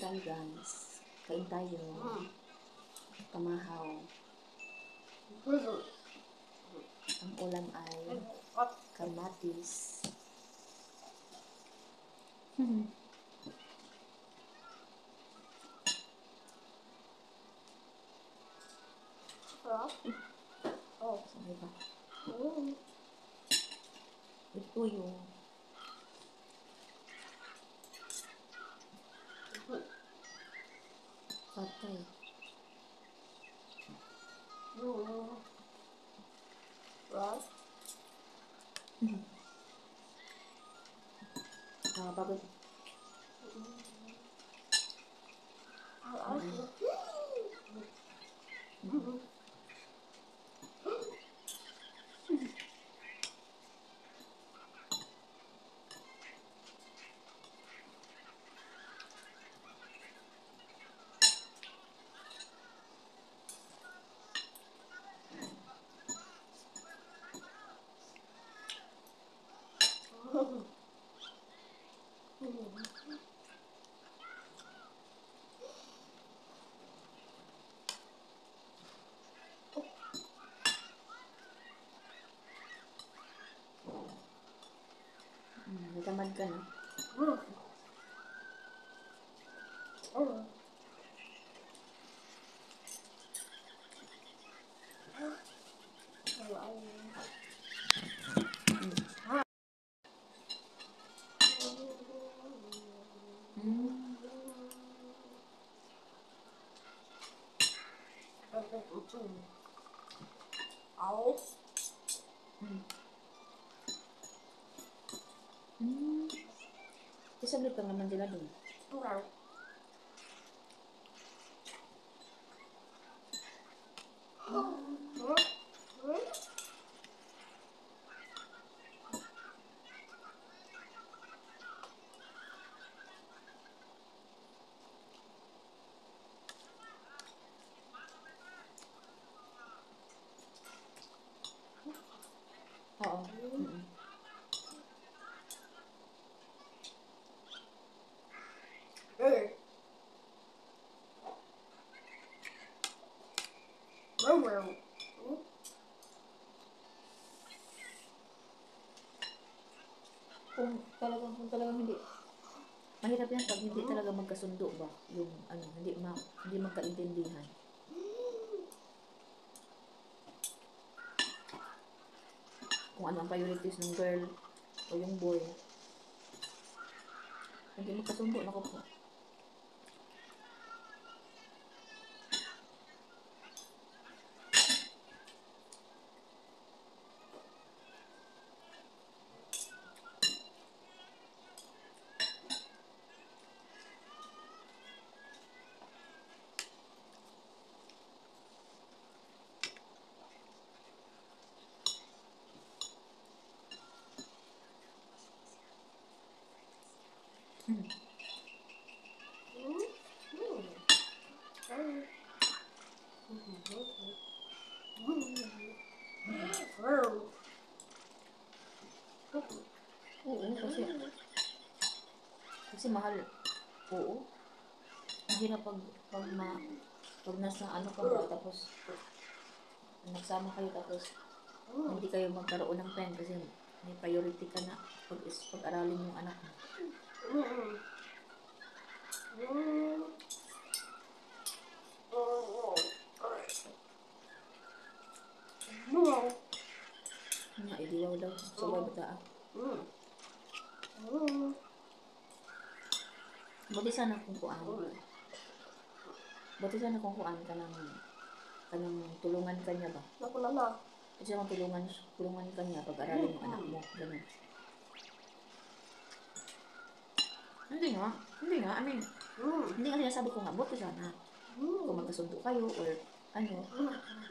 almusal guys. Kain tayo. Kamahaw. Ang ulam ay kamatis. Oh, sabi ba? With tuyo. Patay. Bakit? Natamad ka na. Isablit lang naman sila dun. Oo. Kung talagang hindi, mahirap yan pag hindi talaga magkasundo ba yung hindi magkaintindihan. Kung ano ang priorities ng girl o yung boy, hindi magkasundo, naku po. Oo, kasi mahal. Oo. Mahirap pag nasa ano ka ba, tapos nagsama kayo tapos hindi kayo magkaroon ng time kasi may priority ka na pag-aralin yung anak mo. Mga idiwaw daw. Sabay bataan. Buti sana kung kuan. Buti sana kung kuan ka ng tulungan ka niya ba? Kasi kung tulungan ka niya pag-aralin yung anak mo. Ganun. Hindi nga. I mean, hindi nga sinasabi ko nga, buti sana. Kung magkasundo kayo or ano.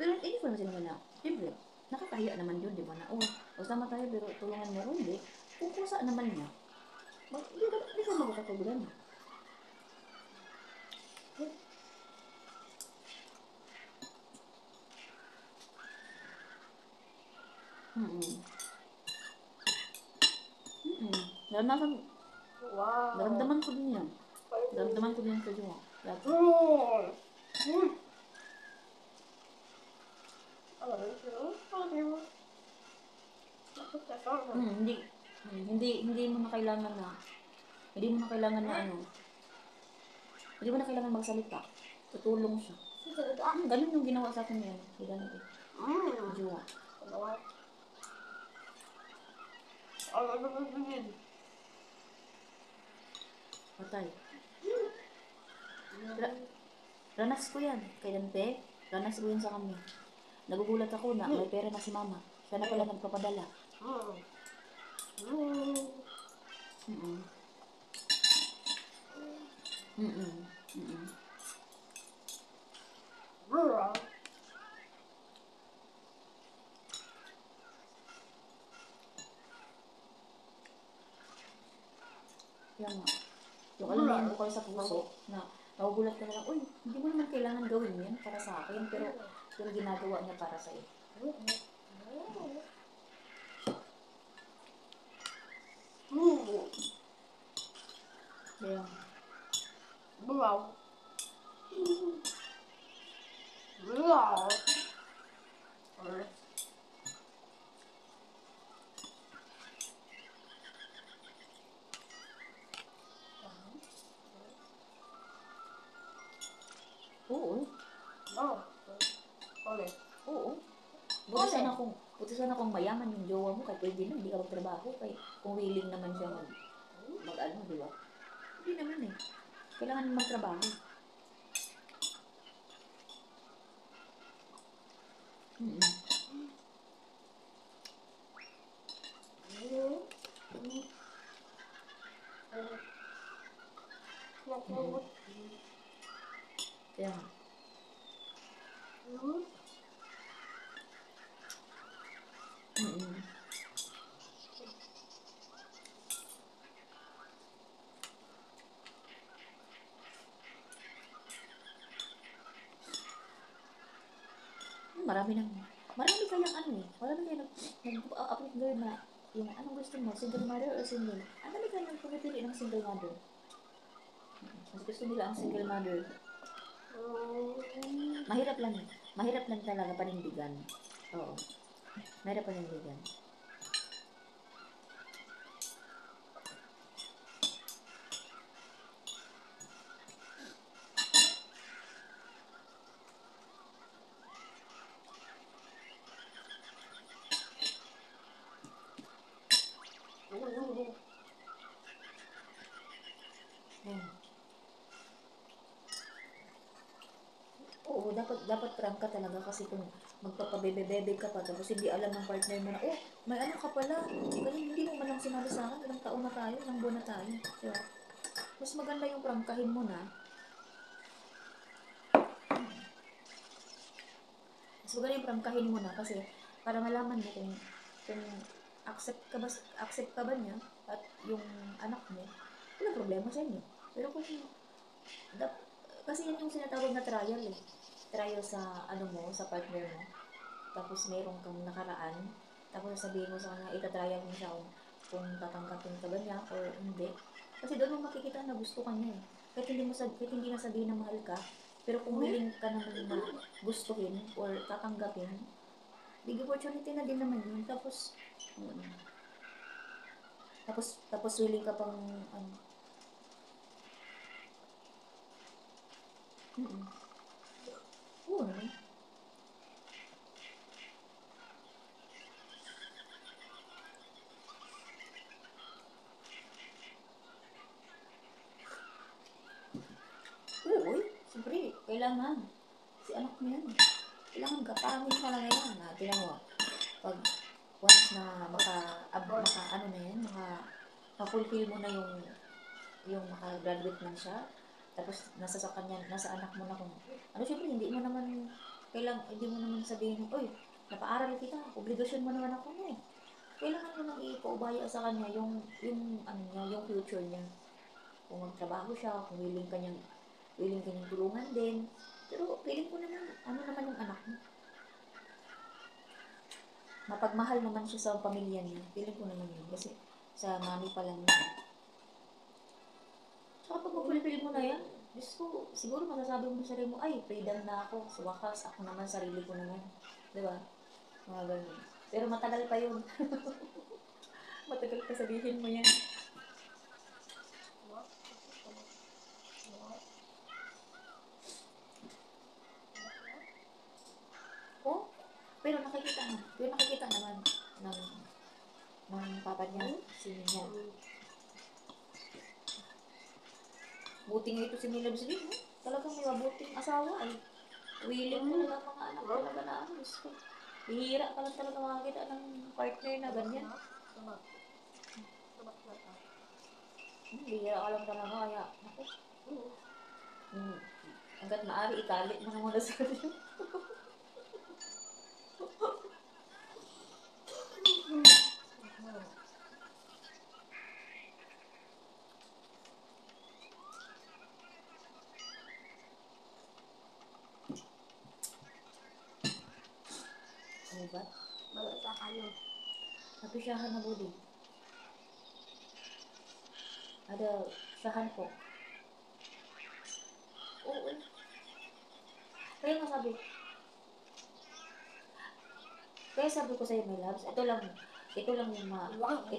Pero hindi ko naman sinabi na, siyempre, nakakahiya naman yun, di ba na, magsama tayo pero tulungan mo, hindi. Kung kusa naman niya, hindi ka magkakagulan. Naramdaman ko din yan. Damdaman ko din sa jowa. Dati. Hindi. Hindi mo na kailangan na, hindi mo na kailangan na ano, hindi mo na kailangan magsalita. Tutulong siya. Ganun yung ginawa sa akin yan. Ganun eh. Jowa. Patay. Ranas ko yan. Kay Dante, ranas ko yan sa kanya. Nagugulat ako na may pera na si mama. Siya na pala nagpapadala. Mm-mm. Mm-mm. Mm-mm. Kaya nga. Yung alam mo yan bukal sa puso na nagugulat ka na lang, uy, hindi mo naman kailangan gawin yan para sa akin, pero ginagawa niya para sa'yo. Kaya, oo. Oo. Buti sana kung mayaman yung jowa mo, kaya pwede na, hindi ka magtrabaho, kaya kung willing naman siya mag-ano, di ba? Hindi naman eh. Kailangan magtrabaho. Mm-mm. Kaya, mm-mm. Marami kayang ano eh. Marami kayang nag-upload ngayon na yung anong gusto mo, single mother or single? Ang dami kayang pumipili ng single mother. Mas gusto nila ang single mother. Mahirap lang. Mahirap lang talaga panindigan. Oo. Mahirap panindigan. Ayan. Oo, dapat prank ka talaga kasi kung magpapabebe-bebe ka pa tapos hindi alam ng partner mo na, oh, may ano ka pala. Ganun, hindi mo man lang sinabi sa akin, ilang taon na tayo, ilang buwan na tayo. Diba? Mas maganda yung prangkahin mo na. Mas maganda yung prangkahin mo na kasi para malaman mo kung accept ka ba niya at yung anak mo, walang problema sa inyo. Pero kung dap- kasi yan yung sinatawag na trial eh. Trial sa ano mo, sa partner mo. Tapos meron kang nakaraan. Tapos sabihin mo sa kanya, itatrial mo siya kung tatanggapin ka ba niya or hindi. Kasi doon mo makikita na gusto ka niya eh. Kahit hindi na sabihin na mahal ka, pero kung willing ka naman na gustuhin or tatanggapin, big opportunity na din naman yun. Tapos, tapos willing ka pang, ano, oo naman. Oo, siyempre, kailangan. Si anak mo yan. Kailangan gapangin talaga yan. Tinan mo, pag once na ano na yan, ma-fulfill mo na yung maka-graduate man siya, tapos nasa sa kanya, nasa anak mo na kung, ano syempre, hindi mo naman sabihin, oy, napaaral kita, obligasyon mo naman ako na eh. Kailangan mo nang ipaubaya sa kanya ano niya, yung future niya. Kung magtrabaho siya, kung willing kanyang tulungan din. Pero feeling ko naman, ano naman yung anak mo. Mapagmahal naman siya sa pamilya niya. Feeling ko naman yun. Kasi sa mami pa lang niya. Saka pag mapulipili mo na yan, Diyos ko, siguro masasabi mo sa sarili mo, ay, freedom na ako. Sa wakas, ako naman, sarili ko naman. Diba? Mga ganun. Pero matagal pa yun. Matagal pa sabihin mo yan. Oh, pero nakikita naman ng papa niya, sino niya. Buti nga ito si Milab Slim, eh. Talagang may mabuting asawa, ay. Willing talaga ang mga anak talaga na ano. So, bihira ka lang talaga makakita ng partner na ganyan. Bihira ka lang talaga, kaya, ako. Hanggat maaari, itali mo na muna sa kanya. Ano ba? Balita kayo. Napisyahan na budi. Ada, syahan po. Oo. Kaya nga sabi ko sa'yo, my loves, ito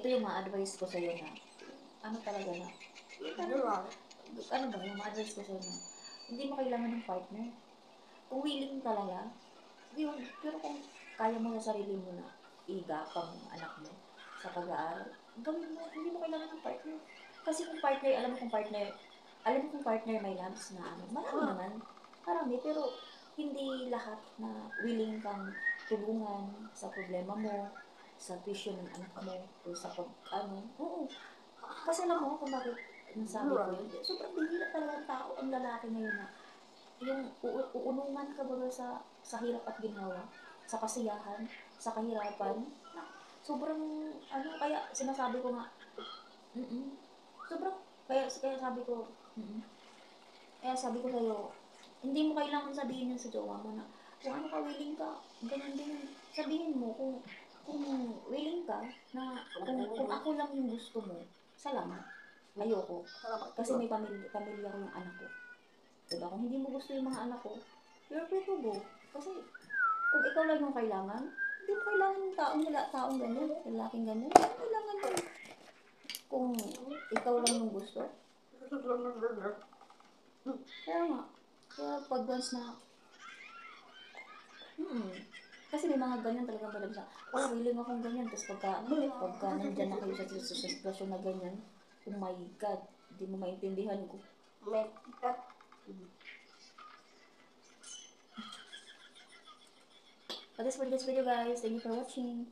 yung ma-advise ko sa'yo na, ano talaga na, ano ba, yung ma-advise ko sa'yo na, hindi mo kailangan ng partner. Kung willing talaga, yun, pero kung kaya mo sa sarili mo na igapang anak mo sa pag-aaral, gawin mo, hindi mo kailangan ng partner. Kasi kung partner, alam mo kung partner, my loves, na ano, marami, pero hindi lahat na willing kang tulungan sa problema mo, sa tuition ng anak mo, o sa oo. Kasi alam mo kung bakit nasabi ko yun, sobrang bihira talaga ang tao, ang lalaki ngayon na yung uunungan ka ba sa hirap at ginhawa, sa kasiyahan, sa kahirapan, na sobrang, kaya sinasabi ko nga, sobrang, kaya sabi ko, kaya sabi ko sa'yo, hindi mo kailangan sabihin yun sa jowa mo na, kung ano ka, willing ka, ganyan. Sabihin mo, kung willing ka, na kung ako lang yung gusto mo, salamat, ayoko. Kasi may pamilya ko yung anak ko. Diba? Kung hindi mo gusto yung mga anak ko, you're free to go. Kasi, kung ikaw lang yung kailangan, hindi mo kailangan yung taong ganyan, lalaking ganyan. Hindi mo kailangan yun. Kung ikaw lang yung gusto. Kaya nga, pag once na, kasi may mga ganyan talagang pala sa, willing akong ganyan. Tapos pagka nandyan na kayo sa sitwasyon na ganyan, oh my God, hindi mo maintindihan ko. But that's for this video, guys. Thank you for watching.